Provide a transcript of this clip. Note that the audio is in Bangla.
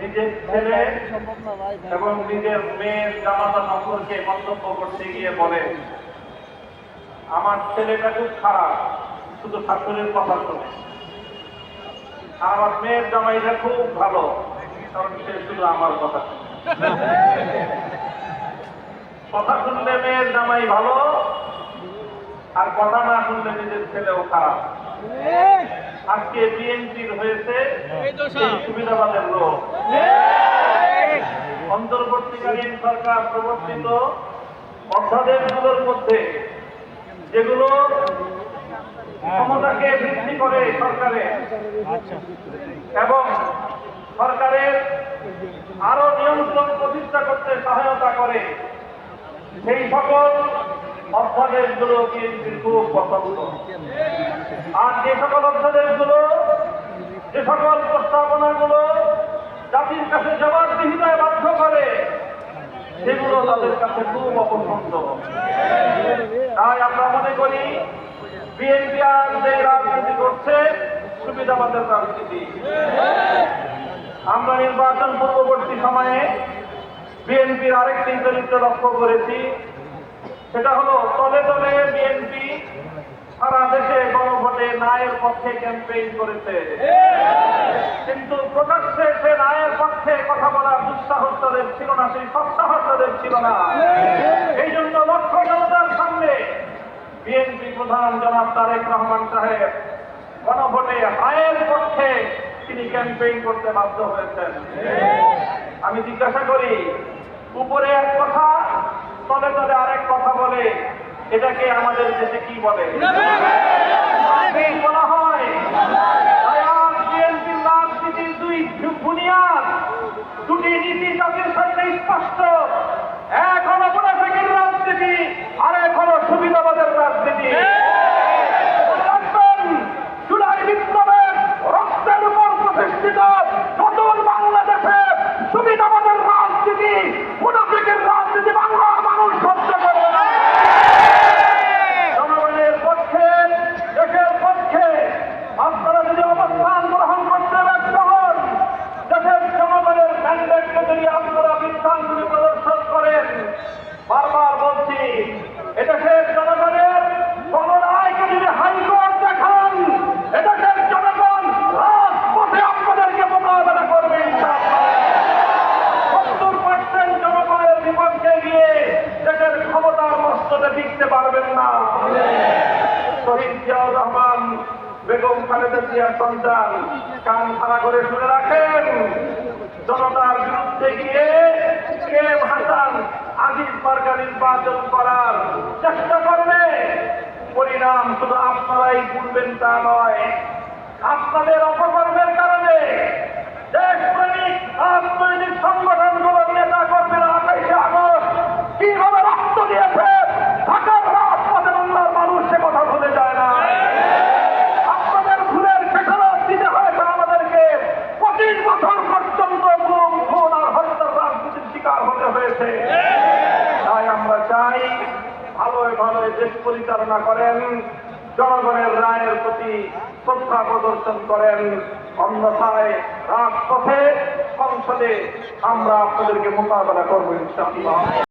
নিজের ছেলে এবং নিজের মেয়ের জামাতা সম্পর্কে মন্তব্য করতে গিয়ে বলে, আমার ছেলেটা খুব খারাপ, শুধু শাশুড়ির কথা শুনে, আর আমার মেয়ের জামাইটা খুব ভালো, কারণ সে শুধু আমার কথা শুনে। কথা শুনলে মেয়ের জামাই ভালো, আর কথা না শুনলে নিজের ছেলেও খারাপ। আজকে বিএনপির হয়েছে সুবিধাবাদের লোক। অন্তর্বর্তীকালীন সরকার প্রবর্তিত অধ্যাদেশগুলোর মধ্যে যেগুলো ক্ষমতাকে বৃদ্ধি করে সরকারের এবং সরকারের আরো নিয়ন্ত্রণ প্রতিষ্ঠা করতে সহায়তা করে, সেই সকল অধ্যাদেশগুলো বিএনপির খুব পছন্দ। আর যে সকল অধ্যাদেশগুলো, যে সকল প্রস্তাবনাগুলো জাতির কাছে জবাবদিহিতায় বাধ্য করে, সেগুলো তাদের কাছে খুব অপছন্দ। তাই আমরা মনে করি বিএনপি আর যে রাজনীতি করছে সুবিধাবাদের রাজনীতি। আমরা নির্বাচন পূর্ববর্তী সময়ে বিএনপির আরেকটি চরিত্র লক্ষ্য করেছি, সেটা হলো তলে তলে বিএনপি সারা দেশে গণভোটে ন্যায়ের পক্ষে ক্যাম্পেইন করেছে, কিন্তু প্রকাশ্যে সে ন্যায়ের পক্ষে কথা বলার দুঃসাহস তাদের ছিল না, সেই সৎসাহস তাদের ছিল না। এই জন্য লক্ষ জনতার সামনে বিএনপি প্রধান জনাব তারেক রহমান সাহেব গণভোটে হায়ের পক্ষে তিনি ক্যাম্পেইন করতে বাধ্য হয়েছেন। আমি জিজ্ঞাসা করি, উপরে এক কথা তলে তলে আরেক কথা বলে, এটাকে আমাদের দেশে কি বলে? বলা হয় বিএনপির রাজনীতির দুই বুনিয়াদ, দুটি নীতি জাতির সামনে স্পষ্ট। এক হলো মুনাফিকের রাজনীতি, আর এক হলো সুবিধাবাদের রাজনীতি। জুলাই বিপ্লবের রক্তের উপর প্রতিষ্ঠিত নতুন বাংলাদেশে সুবিধাবাদের রাজনীতি, মুনাফিকের রাজনীতি বাংলার মানুষ সহ্য করবে না। জনগণের পক্ষে, দেশের পক্ষে আপনারা যদি অবস্থান গ্রহণ করতে ব্যর্থ হন, দেশের জনগণের ম্যান্ডেটকে যদি আপনারা বিভ্রান্তি প্রদর্শন করেন, বারবার বলছি, এদেশের জনগণের গণরায়কে যদি হাইকোর্ট দেখান, এদেশের জনগণ রাজপথে আপনাদেরকে মোকাবেলা করবে ইনশাআল্লাহ। 70% জনগণের বিপক্ষে গিয়ে দেশের ক্ষমতার মস্তকে টিকতে পারবেন না। শহীদ জিয়াউর রহমান, বেগম খালেদা জিয়ার সন্তান, কান খাড়া করে শুনে রাখেন, জনতার বিরুদ্ধে গিয়ে কেম হাসান আজিজ মার্কা নির্বাচন করার চেষ্টা করবে, পরিণাম শুধু আপনারাই ভুলবেন তা নয়, আপনাদের অপকর্মের কারণে দেশপ্রেমিক রাজনৈতিক সংগঠনগুলোর নেতা কর্মীরা 28 আগস্ট কিভাবে রক্ত দিয়েছে ঢাকার রাজপথে বাংলার মানুষ সে কথা ভুলে যায় না। আপনাদের ভুলের খেসারত দিতে হয়েছে আমাদেরকে। 25 বছর পর্যন্ত গুম, খুন আর হত্যার রাজনীতির শিকার হতে হয়েছে। তাই আমরা চাই ভালোই ভালোই দেশ পরিচালনা করেন, জনগণের রায়ের প্রতি শ্রদ্ধা প্রদর্শন করেন, অন্যথায় রাজপথে সংসদে আমরা আপনাদেরকে মোকাবেলা করবো ইনশাআল্লাহ।